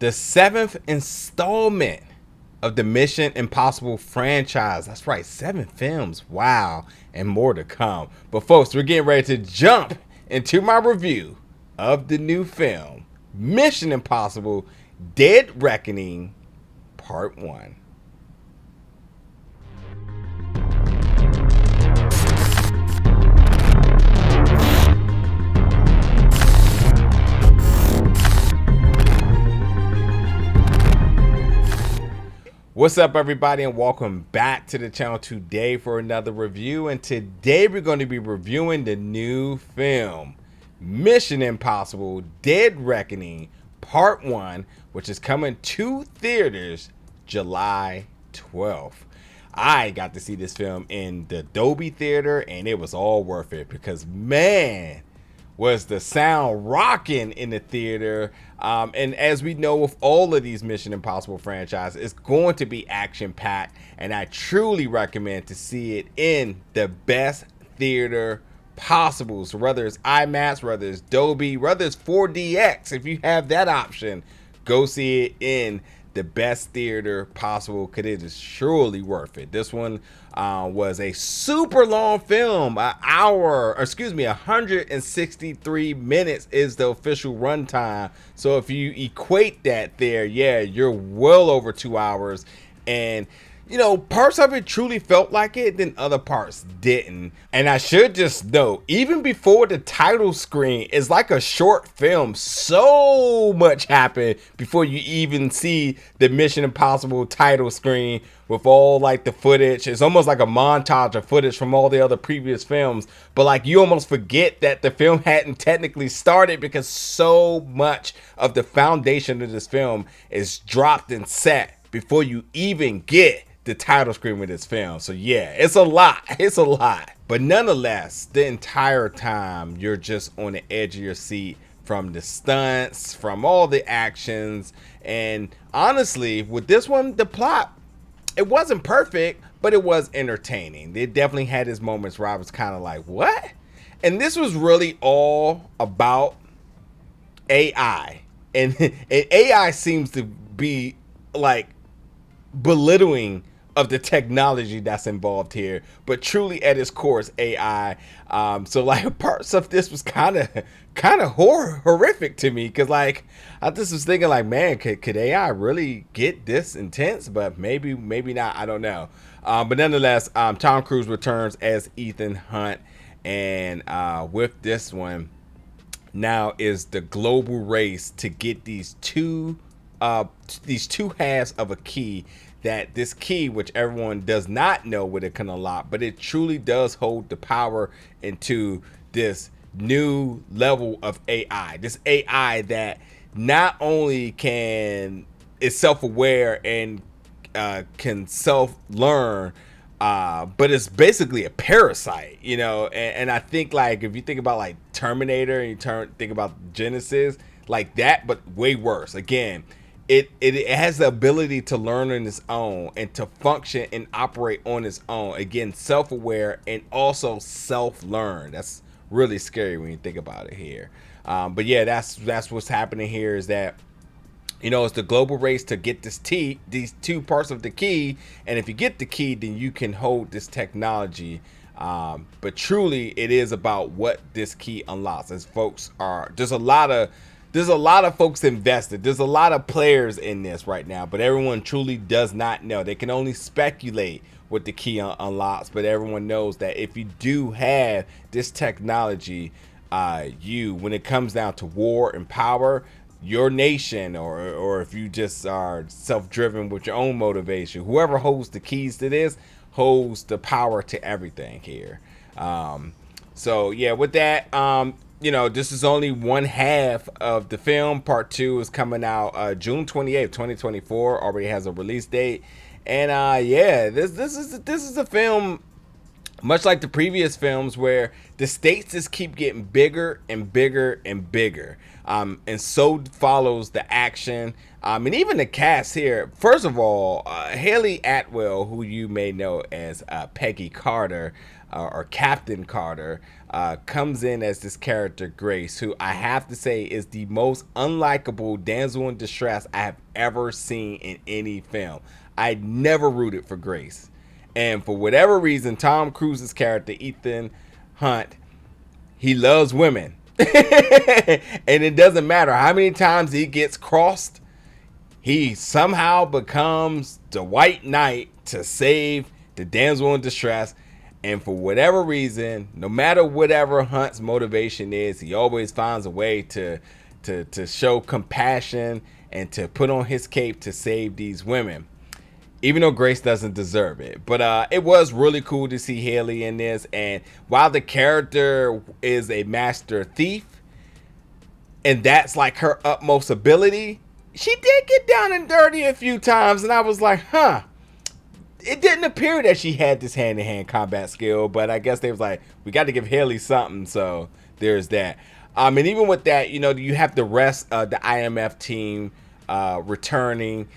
the 7th installment of the Mission Impossible franchise. That's right, 7 films. Wow, and more to come. But folks, we're getting ready to jump into my review of the new film, Mission Impossible Dead Reckoning Part 1. What's up, everybody, and welcome back to the channel today for another review. And today we're going to be reviewing the new film, Mission Impossible Dead Reckoning Part 1, which is coming to theaters July 12th. I got to see this film in the Dolby Theater, and it was all worth it because, man, was the sound rocking in the theater. And as we know, with all of these Mission Impossible franchises, it's going to be action-packed, and I truly recommend to see it in the best theater possible. So whether it's IMAX, whether it's Dolby, whether it's 4DX, if you have that option, go see it in the best theater possible, because it is surely worth it. This one was a super long film, 163 minutes is the official runtime. So if you equate that there, yeah, you're well over 2 hours. And you know, parts of it truly felt like it, then other parts didn't. And I should just note, even before the title screen, it's like a short film. So much happened before you even see the Mission Impossible title screen with all like the footage. It's almost like a montage of footage from all the other previous films. But like, you almost forget that the film hadn't technically started, because so much of the foundation of this film is dropped and set before you even get the title screen with this film. So yeah, it's a lot. It's a lot. But nonetheless, the entire time you're just on the edge of your seat from the stunts, from all the actions. And honestly, with this one, the plot, it wasn't perfect, but it was entertaining. It definitely had its moments where I was kind of like, what? And this was really all about AI. And AI seems to be like belittling of the technology that's involved here, but truly at its core is AI. So like, parts of this was kind of horrific to me, because like, I just was thinking like, man, could AI really get this intense? But maybe not, I don't know. But nonetheless, Tom Cruise returns as Ethan Hunt, and with this one now is the global race to get these two halves of a key. That this key, which everyone does not know what it can unlock, but it truly does hold the power into this new level of AI. This AI that not only is self-aware and can self-learn, but it's basically a parasite, you know. And I think, like, if you think about like Terminator and you think about Genesis, like that, but way worse. Again, it has the ability to learn on its own and to function and operate on its own. Again, self-aware and also self-learn. That's really scary when you think about it here. But yeah, that's what's happening here, is that, you know, it's the global race to get these two parts of the key. And if you get the key, then you can hold this technology. But truly, it is about what this key unlocks. As folks are, there's a lot of folks invested. There's a lot of players in this right now, but everyone truly does not know. They can only speculate what the key unlocks, but everyone knows that if you do have this technology, when it comes down to war and power, your nation, or if you just are self-driven with your own motivation, whoever holds the keys to this holds the power to everything here. So yeah, with that, you know, this is only one half of the film. Part 2 is coming out June 28th, 2024. Already has a release date. And yeah, this is a film much like the previous films, where the stakes just keep getting bigger and bigger and bigger. And so follows the action. And even the cast here. First of all, Hayley Atwell, who you may know as Peggy Carter, or Captain Carter, comes in as this character Grace, who I have to say is the most unlikable damsel in distress I have ever seen in any film. I never rooted for Grace, and for whatever reason, Tom Cruise's character Ethan Hunt, he loves women. And it doesn't matter how many times he gets crossed, he somehow becomes the white knight to save the damsel in distress. And for whatever reason, no matter whatever Hunt's motivation is, he always finds a way to show compassion and to put on his cape to save these women, even though Grace doesn't deserve it. But it was really cool to see Hayley in this. And while the character is a master thief, and that's like her utmost ability, she did get down and dirty a few times. And I was like, huh. It didn't appear that she had this hand-to-hand combat skill, but I guess they was like, we got to give Hayley something, so there's that. And even with that, you know, you have the rest of the IMF team returning.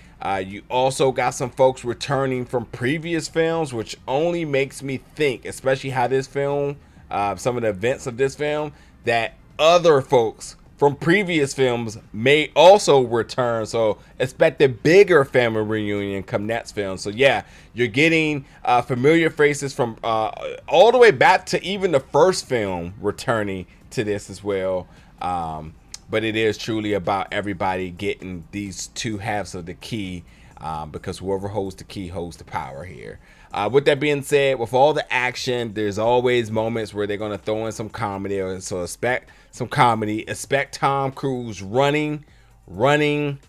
You also got some folks returning from previous films, which only makes me think, especially how this film, some of the events of this film, that other folks from previous films may also return. So expect a bigger family reunion come next film. So yeah, you're getting familiar faces from all the way back to even the first film returning to this as well. But it is truly about everybody getting these two halves of the key, because whoever holds the key holds the power here. With that being said, with all the action, there's always moments where they're going to throw in some comedy. So expect some comedy. Expect Tom Cruise running, because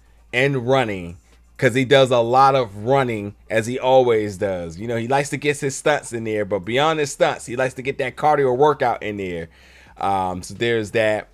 he does a lot of running, as he always does. You know, he likes to get his stunts in there, but beyond his stunts, he likes to get that cardio workout in there. So there's that.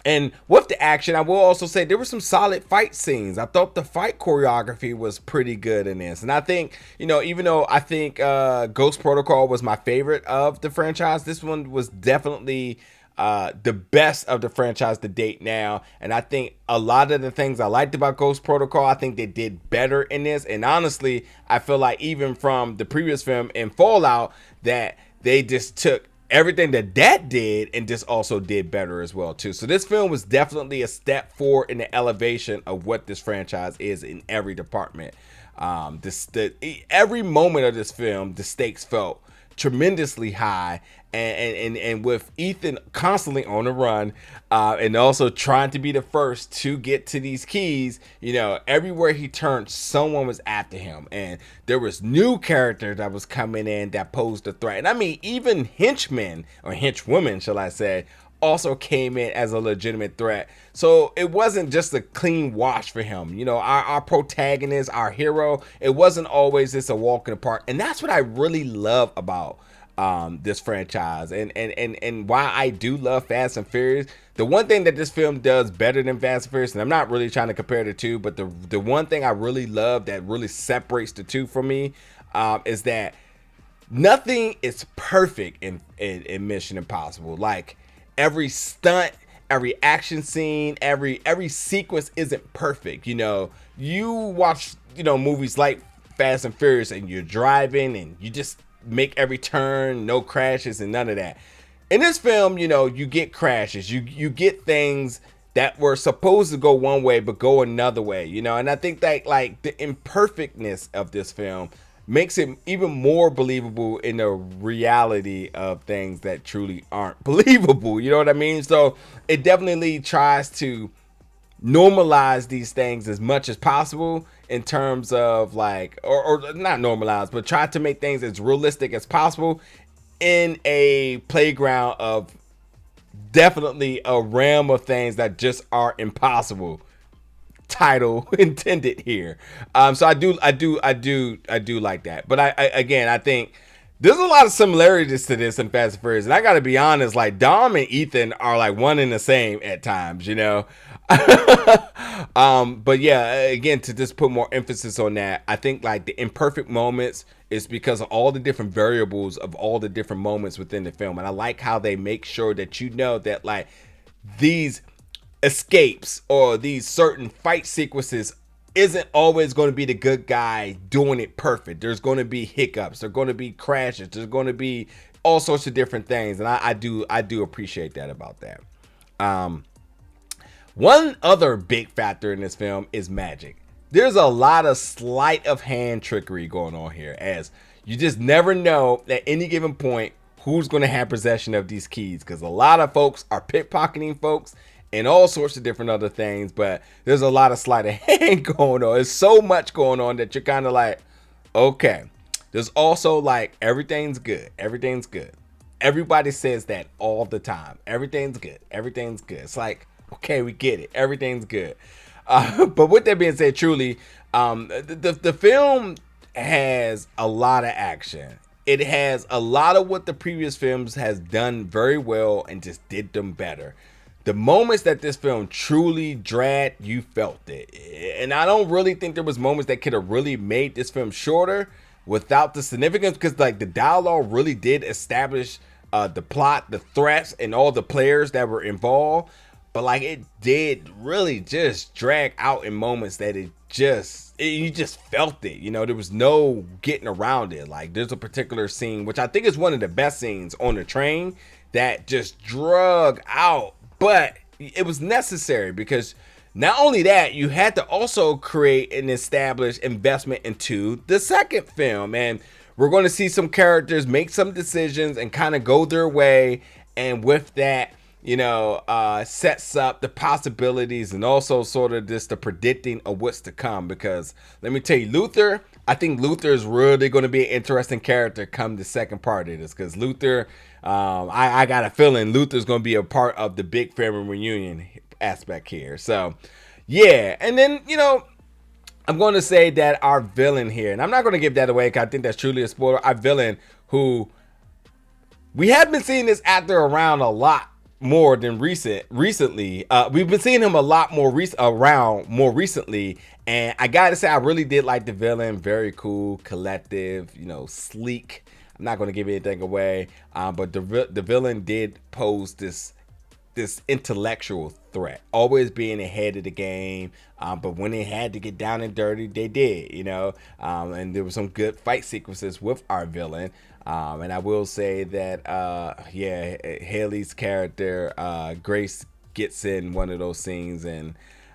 And with the action, I will also say there were some solid fight scenes. I thought the fight choreography was pretty good in this. And I think, you know, even though I think Ghost Protocol was my favorite of the franchise, this one was definitely the best of the franchise to date now. And I think a lot of the things I liked about Ghost Protocol, I think they did better in this. And honestly, I feel like even from the previous film in Fallout, that they just took everything that did and just also did better as well too. So this film was definitely a step forward in the elevation of what this franchise is in every department. Every moment of this film, the stakes felt tremendously high, and with Ethan constantly on the run, and also trying to be the first to get to these keys, you know, everywhere he turned, someone was after him, and there was new characters that was coming in that posed a threat. And I mean, even henchmen, or henchwomen, shall I say, also came in as a legitimate threat. So it wasn't just a clean wash for him. You know, our protagonist, our hero, it wasn't always just a walk in the park. And that's what I really love about this franchise, and why I do love Fast and Furious. The one thing that this film does better than Fast and Furious, and I'm not really trying to compare the two, but the one thing I really love that really separates the two from me, is that nothing is perfect in Mission Impossible. Like, every stunt, every action scene, every sequence isn't perfect. You know, you watch, you know, movies like Fast and Furious, and you're driving and you just make every turn, no crashes and none of that. In this film, you know, you get crashes, you get things that were supposed to go one way but go another way, you know. And I think that, like, the imperfectness of this film makes it even more believable in the reality of things that truly aren't believable, you know what I mean? So it definitely tries to normalize these things as much as possible, in terms of, like, or not normalize, but try to make things as realistic as possible in a playground of definitely a realm of things that just are impossible. Title intended here. So I do like that. But I think there's a lot of similarities to this in Fast and Furious, and I gotta be honest, like, Dom and Ethan are like one and the same at times, you know. But yeah, again, to just put more emphasis on that, I think, like, the imperfect moments is because of all the different variables of all the different moments within the film. And I like how they make sure that, you know, that, like, these escapes or these certain fight sequences isn't always going to be the good guy doing it perfect. There's going to be hiccups, there's going to be crashes, there's going to be all sorts of different things, and I do appreciate that about that. One other big factor in this film is magic. There's a lot of sleight of hand trickery going on here, as you just never know at any given point who's going to have possession of these keys, because a lot of folks are pickpocketing folks and all sorts of different other things, but there's a lot of sleight of hand going on. There's so much going on that you're kind of like, okay. There's also like, everything's good. Everything's good. Everybody says that all the time. Everything's good. Everything's good. It's like, okay, we get it. Everything's good. But with that being said, truly, the film has a lot of action. It has a lot of what the previous films has done very well and just did them better. The moments that this film truly dragged, you felt it. And I don't really think there was moments that could have really made this film shorter without the significance, because like the dialogue really did establish the plot, the threats, and all the players that were involved. But like, it did really just drag out in moments that you just felt it. You know, there was no getting around it. Like, there's a particular scene, which I think is one of the best scenes on the train, that just drug out. But it was necessary, because not only that, you had to also create and establish investment into the second film. And we're going to see some characters make some decisions and kind of go their way. And with that, you know, sets up the possibilities and also sort of just the predicting of what's to come. Because let me tell you, Luther, I think Luther is really going to be an interesting character come the second part of this. Because Luther, I got a feeling Luther's going to be a part of the big family reunion aspect here. So, yeah. And then, you know, I'm going to say that our villain here, and I'm not going to give that away because I think that's truly a spoiler. Our villain, who we have been seeing this actor around a lot more than recently. We've been seeing him a lot more around more recently, and I gotta say, I really did like the villain. Very cool, collective, you know, sleek. I'm not going to give anything away, but the villain did pose this intellectual threat, always being ahead of the game, but when they had to get down and dirty, they did, you know. And there were some good fight sequences with our villain. And I will say that, yeah, Hayley's character, Grace, gets in one of those scenes, and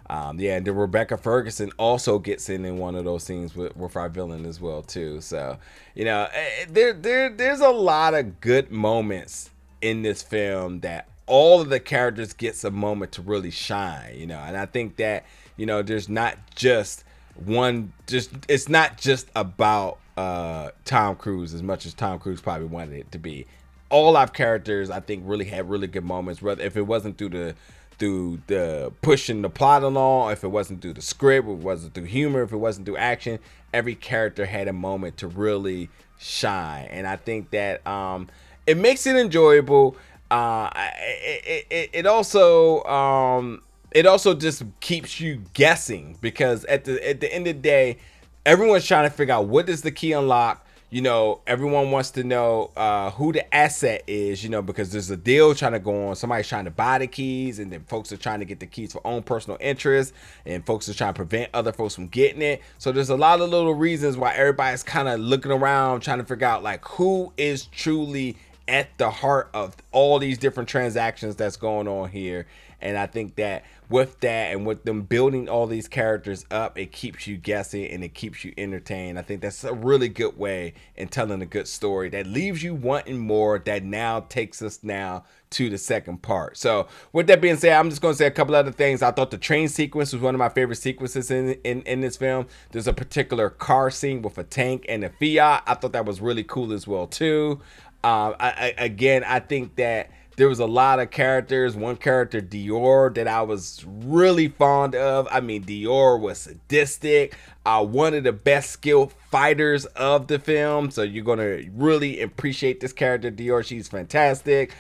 yeah, and then Rebecca Ferguson also gets in one of those scenes with our villain as well too. So, you know, there's a lot of good moments in this film that all of the characters gets a moment to really shine, you know. And I think that, you know, there's not just it's not just about Tom Cruise as much as Tom Cruise probably wanted it to be. All our characters, I think, really had really good moments. Whether if it wasn't through the pushing the plot along, if it wasn't through the script, if it wasn't through humor, if it wasn't through action, every character had a moment to really shine. And I think that it makes it enjoyable. It also just keeps you guessing, because at the end of the day, everyone's trying to figure out what does the key unlock. You know, everyone wants to know who the asset is, you know, because there's a deal trying to go on. Somebody's trying to buy the keys, and then folks are trying to get the keys for own personal interest, and folks are trying to prevent other folks from getting it. So there's a lot of little reasons why everybody's kind of looking around trying to figure out like who is truly at the heart of all these different transactions that's going on here. And I think that with that and with them building all these characters up, it keeps you guessing and it keeps you entertained. I think that's a really good way in telling a good story that leaves you wanting more, that now takes us now to the second part. So with that being said, I'm just going to say a couple other things. I thought the train sequence was one of my favorite sequences in this film. There's a particular car scene with a tank and a Fiat. I thought that was really cool as well too. I think that there was a lot of characters. One character, Dior, that I was really fond of. I mean, Dior was sadistic. One of the best skilled fighters of the film. So you're going to really appreciate this character, Dior. She's fantastic.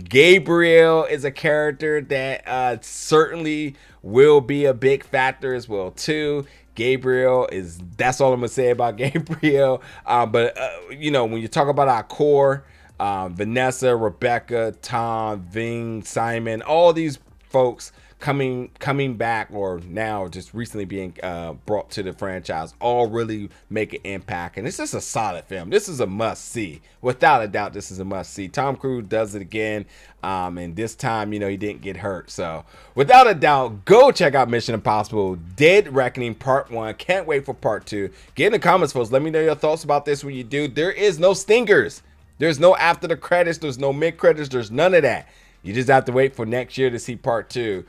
Gabriel is a character that certainly will be a big factor as well, too. Gabriel that's all I'm going to say about Gabriel. But you know, when you talk about our core, Vanessa, Rebecca, Tom, Ving, Simon, all these folks coming back, or now just recently being brought to the franchise, all really make an impact. And it's just a solid film. This is a must see, without a doubt. This is a must see. Tom Cruise does it again, and this time, you know, he didn't get hurt. So without a doubt, go check out Mission Impossible Dead Reckoning Part 1. Can't wait for Part 2. Get in the comments, folks. Let me know your thoughts about this when you do. There is no stingers. There's no after the credits. There's no mid credits. There's none of that. You just have to wait for next year to see Part 2.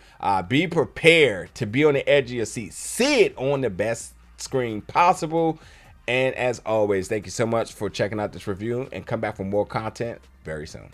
Be prepared to be on the edge of your seat. See it on the best screen possible. And as always, thank you so much for checking out this review, and come back for more content very soon.